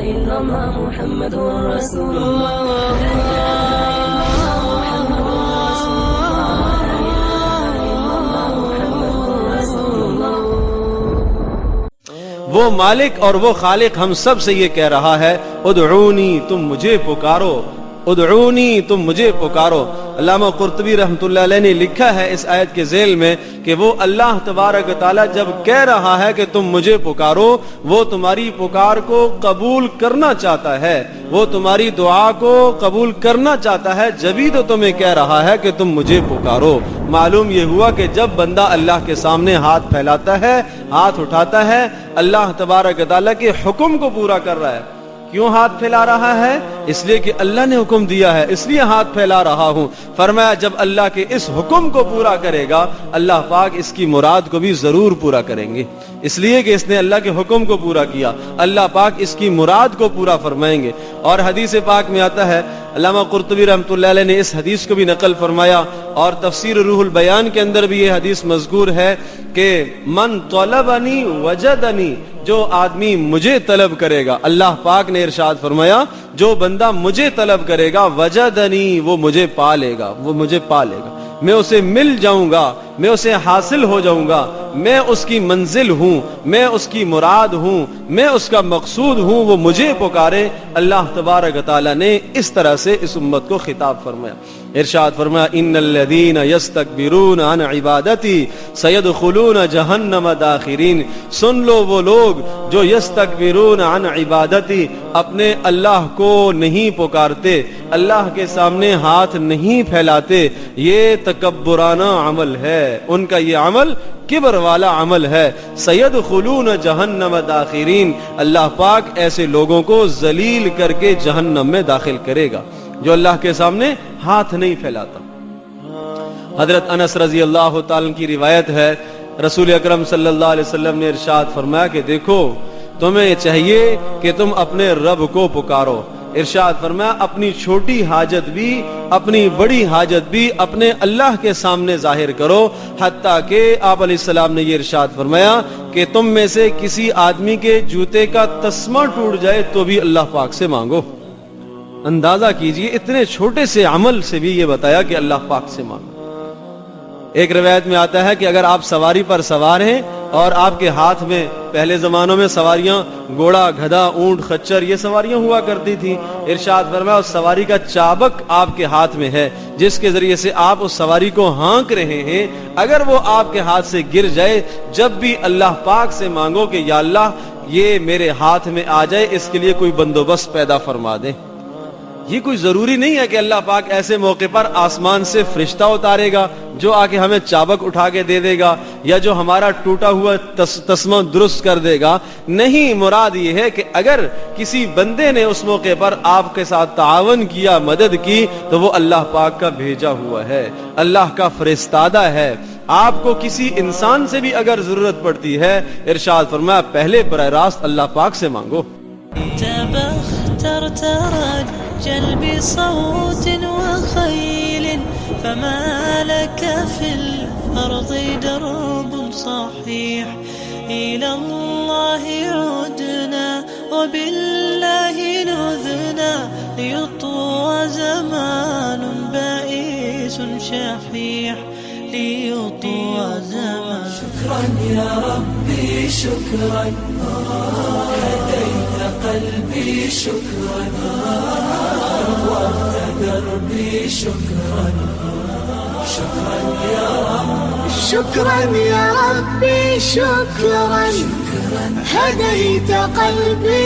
إلا الله محمد رسول الله لا إله إلا الله محمد رسول الله. وہ مالک اور وہ خالق ہم سب سے یہ کہہ رہا ہے ادعونی تم مجھے پکارو، ادعونی تم مجھے پکارو. علامہ قرطبی رحمۃ اللہ علیہ نے لکھا ہے اس آیت کے ذیل میں کہ وہ اللہ تبارک تعالیٰ جب کہہ رہا ہے کہ تم مجھے پکارو، وہ تمہاری پکار کو قبول کرنا چاہتا ہے، وہ تمہاری دعا کو قبول کرنا چاہتا ہے، جبھی تو تمہیں کہہ رہا ہے کہ تم مجھے پکارو. معلوم یہ ہوا کہ جب بندہ اللہ کے سامنے ہاتھ پھیلاتا ہے، ہاتھ اٹھاتا ہے، اللہ تبارک تعالیٰ کے حکم کو پورا کر رہا ہے. کیوں ہاتھ پھیلا رہا ہے؟ اس لیے کہ اللہ نے حکم دیا ہے، اس لیے ہاتھ پھیلا رہا ہوں. فرمایا جب اللہ کے اس حکم کو پورا کرے گا، اللہ پاک اس کی مراد کو بھی ضرور پورا کریں گے. اس لیے کہ اس نے اللہ کے حکم کو پورا کیا، اللہ پاک اس کی مراد کو پورا فرمائیں گے. اور حدیث پاک میں آتا ہے، علامہ قرطبی رحمۃ اللہ علیہ نے اس حدیث کو بھی نقل فرمایا، اور تفسیر روح البیان کے اندر بھی یہ حدیث مذکور ہے کہ من طلبنی وجدنی، جو آدمی مجھے طلب کرے گا، اللہ پاک نے ارشاد فرمایا جو بندہ مجھے طلب کرے گا، وجدنی، وہ مجھے پا لے گا، وہ مجھے پا لے گا، میں اسے مل جاؤں گا، میں اسے حاصل ہو جاؤں گا، میں اس کی منزل ہوں، میں اس کی مراد ہوں، میں اس کا مقصود ہوں. وہ مجھے پکارے. اللہ تبارک تعالیٰ نے اس طرح سے اس امت کو خطاب فرمایا. ارشاد فرمایا ان الذین یستکبرون عن عبادتی سیدخلون جہنم داخرین. سن لو وہ لوگ جو یستکبرون عن عبادتی، اپنے اللہ کو نہیں پکارتے، اللہ کے سامنے ہاتھ نہیں پھیلاتے، یہ تکبرانہ عمل ہے، ان کا یہ عمل کبر والا عمل ہے. سیدخلون جہنم داخرین، اللہ پاک ایسے لوگوں کو ذلیل کر کے جہنم میں داخل کرے گا جو اللہ کے سامنے ہاتھ نہیں پھیلاتا. حضرت انس رضی اللہ تعالیٰ کی روایت ہے، رسول اکرم صلی اللہ علیہ وسلم نے ارشاد فرمایا کہ دیکھو تمہیں چاہیے کہ تم اپنے رب کو پکارو. ارشاد فرمایا اپنی چھوٹی حاجت بھی، اپنی بڑی حاجت بھی اپنے اللہ کے سامنے ظاہر کرو. حتیٰ کہ آپ علیہ السلام نے یہ ارشاد فرمایا کہ تم میں سے کسی آدمی کے جوتے کا تسمہ ٹوٹ جائے تو بھی اللہ پاک سے مانگو. اندازہ کیجئے اتنے چھوٹے سے عمل سے بھی یہ بتایا کہ اللہ پاک سے مانگو. ایک روایت میں آتا ہے کہ اگر آپ سواری پر سوار ہیں اور آپ کے ہاتھ میں، پہلے زمانوں میں سواریاں گھوڑا، گدھا، اونٹ، خچر، یہ سواریاں ہوا کرتی تھی. ارشاد فرمایا اس سواری کا چابک آپ کے ہاتھ میں ہے جس کے ذریعے سے آپ اس سواری کو ہانک رہے ہیں. اگر وہ آپ کے ہاتھ سے گر جائے، جب بھی اللہ پاک سے مانگو کہ یا اللہ یہ میرے ہاتھ میں آ جائے، اس کے لیے کوئی بندوبست پیدا فرما دے. یہ کوئی ضروری نہیں ہے کہ اللہ پاک ایسے موقع پر آسمان سے فرشتہ اتارے گا جو آ کے ہمیں چابک اٹھا کے دے دے گا یا جو ہمارا ٹوٹا ہوا تسمہ درست کر دے گا. نہیں، مراد یہ ہے کہ اگر کسی بندے نے اس موقع پر آپ کے ساتھ تعاون کیا، مدد کی، تو وہ اللہ پاک کا بھیجا ہوا ہے، اللہ کا فرستادہ ہے. آپ کو کسی انسان سے بھی اگر ضرورت پڑتی ہے، ارشاد فرمایا پہلے براہ راست اللہ پاک سے مانگو. ترجل بصوت وخيل فما لك في الأرض درب صحيح إلى الله عدنا وبالله نذنا ليطوى زمان بائس شحيح ليطوى زمان. شكرا يا ربي شكرا هديت قلبي شكرا نورت دربي شكرا شكرا يا رب شكرا يا ربي شكرا هديت قلبي